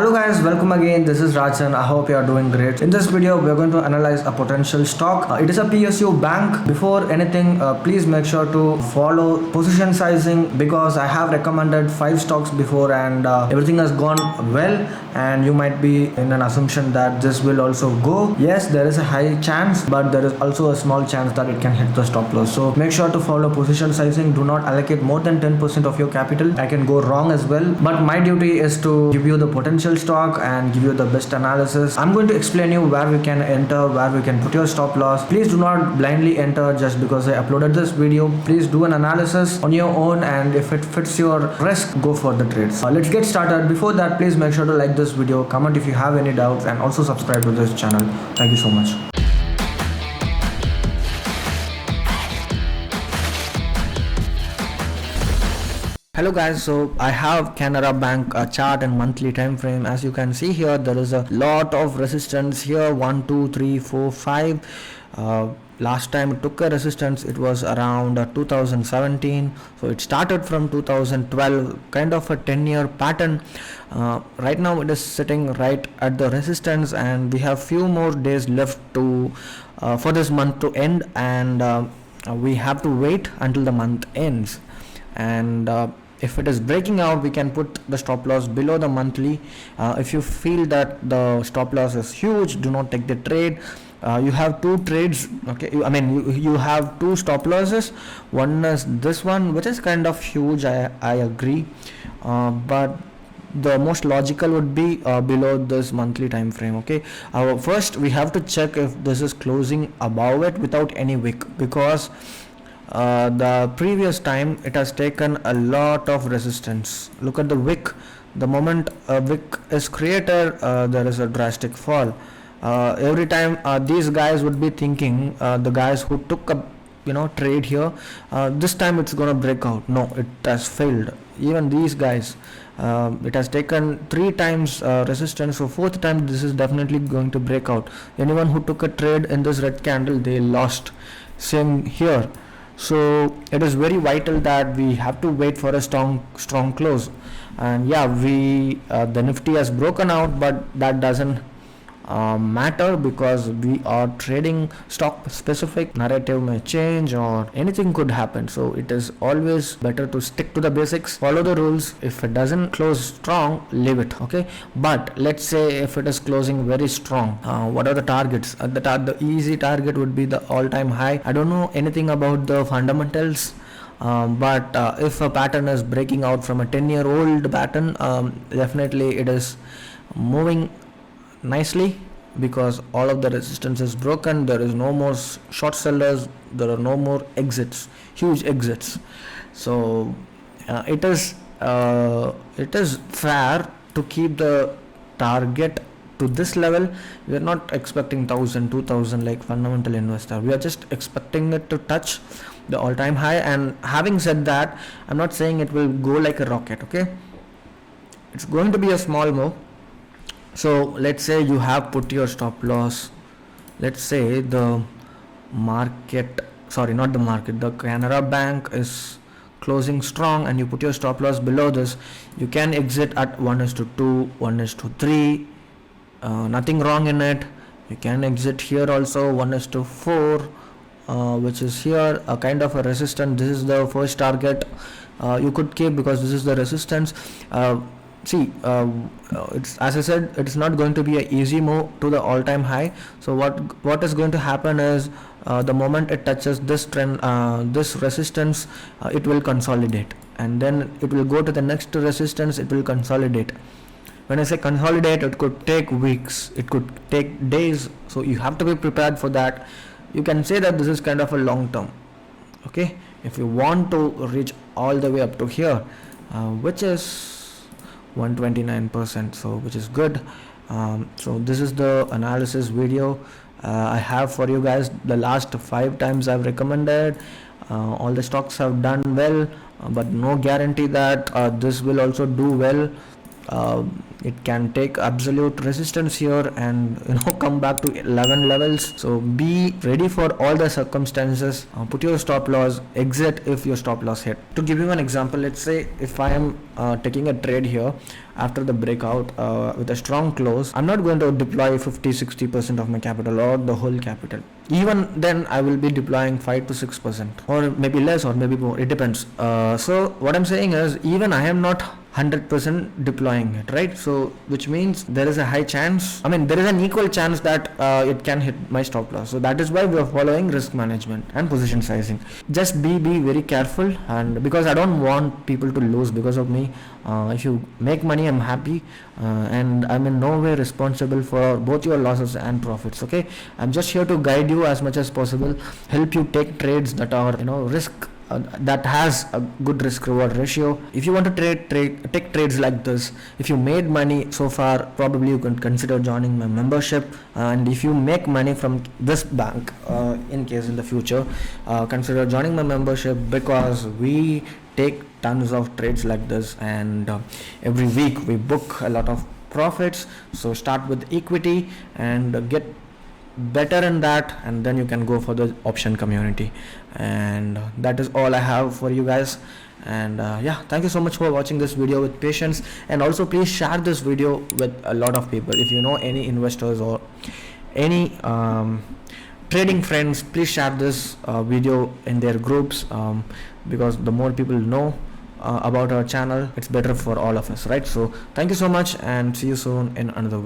Hello guys, welcome again. This is Rajan. I hope you are doing great. In this video, we are going to analyze a potential stock. It is a PSU bank. Before anything, please make sure to follow position sizing because I have recommended 5 stocks before and everything has gone well. And you might be in an assumption that this will also go. Yes, there is a high chance, but there is also a small chance that it can hit the stop loss. So make sure to follow position sizing. Do not allocate more than 10% of your capital. I can go wrong as well, but my duty is to give you the potential stock and give you the best analysis. I'm going to explain you where we can enter, where we can put your stop loss. Please do not blindly enter just because I uploaded this video. Please do an analysis on your own, and if it fits your risk, go for the trades. Let's get started. Before that, please make sure to like this video, comment if you have any doubts, and also subscribe to this channel. Thank you so much. Hello guys, so I have Canara Bank chart and monthly time frame. As you can see here, there is a lot of resistance here, 1 2 3 4 5. Last time it took a resistance, it was around 2017, so it started from 2012, kind of a 10-year pattern. Right now it is sitting right at the resistance, and we have few more days left to for this month to end, and we have to wait until the month ends. And if it is breaking out, we can put the stop loss below the monthly. If you feel that the stop loss is huge, do not take the trade. You have two trades, okay? You have two stop losses. One is this one, which is kind of huge, I agree, but the most logical would be below this monthly time frame. Okay, first we have to check if this is closing above it without any wick, because the previous time it has taken a lot of resistance. Look at the wick. The moment a wick is created, there is a drastic fall. Every time these guys would be thinking, the guys who took a trade here, this time it's gonna break out. No, it has failed. Even these guys, it has taken 3 times resistance, so 4th time this is definitely going to break out. Anyone who took a trade in this red candle, they lost. Same here. So it is very vital that we have to wait for a strong close. And yeah, the Nifty has broken out, but that doesn't matter, because we are trading stock specific. Narrative may change or anything could happen, so it is always better to stick to the basics, follow the rules. If it doesn't close strong, leave it, okay? But let's say if it is closing very strong, what are the targets? The easy target would be the all-time high. I don't know anything about the fundamentals, but if a pattern is breaking out from a 10-year-old pattern, definitely it is moving nicely, because all of the resistance is broken. There is no more short sellers, there are no more exits, huge exits. So it is fair to keep the target to this level. We are not expecting 1000 2000 like fundamental investor. We are just expecting it to touch the all-time high. And having said that, I'm not saying it will go like a rocket, okay? It's going to be a small move. So let's say you have put your stop loss, let's say the Canara Bank is closing strong, and you put your stop loss below this. You can exit at 1:2, 1:3, nothing wrong in it. You can exit here also 1:4, which is here a kind of a resistance. This is the first target you could keep, because this is the resistance. It's, as I said, it's not going to be an easy move to the all-time high. So what is going to happen is, the moment it touches this trend, this resistance, it will consolidate, and then it will go to the next resistance. It will consolidate. When I say consolidate, it could take weeks, it could take days, so you have to be prepared for that. You can say that this is kind of a long term, okay? If you want to reach all the way up to here, which is 129%, so which is good. So this is the analysis video I have for you guys. The last 5 times I've recommended, all the stocks have done well, but no guarantee that this will also do well. It can take absolute resistance here and come back to 11 levels. So be ready for all the circumstances. Put your stop loss, exit if your stop loss hit. To give you an example, let's say if I am taking a trade here after the breakout with a strong close, I'm not going to deploy 50-60% of my capital or the whole capital. Even then I will be deploying 5 to 6% or maybe less or maybe more, it depends. So what I'm saying is, even I am not 100% deploying it, right? So which means there is a high chance, I mean there is an equal chance that it can hit my stop loss. So that is why we are following risk management and position sizing. Just be very careful, and because I don't want people to lose because of me. If you make money, I'm happy, and I'm in no way responsible for both your losses and profits. Okay, I'm just here to guide you as much as possible, help you take trades that are risk that has a good risk reward ratio. If you want to take trades like this, if you made money so far, probably you can consider joining my membership. And if you make money from this bank, in case in the future, consider joining my membership, because we take tons of trades like this, and every week we book a lot of profits. So start with equity and get better in that, and then you can go for the option community. And that is all I have for you guys. And yeah, thank you so much for watching this video with patience, and also please share this video with a lot of people. If you know any investors or any trading friends, please share this video in their groups, because the more people know about our channel, it's better for all of us, right? So thank you so much, and see you soon in another video.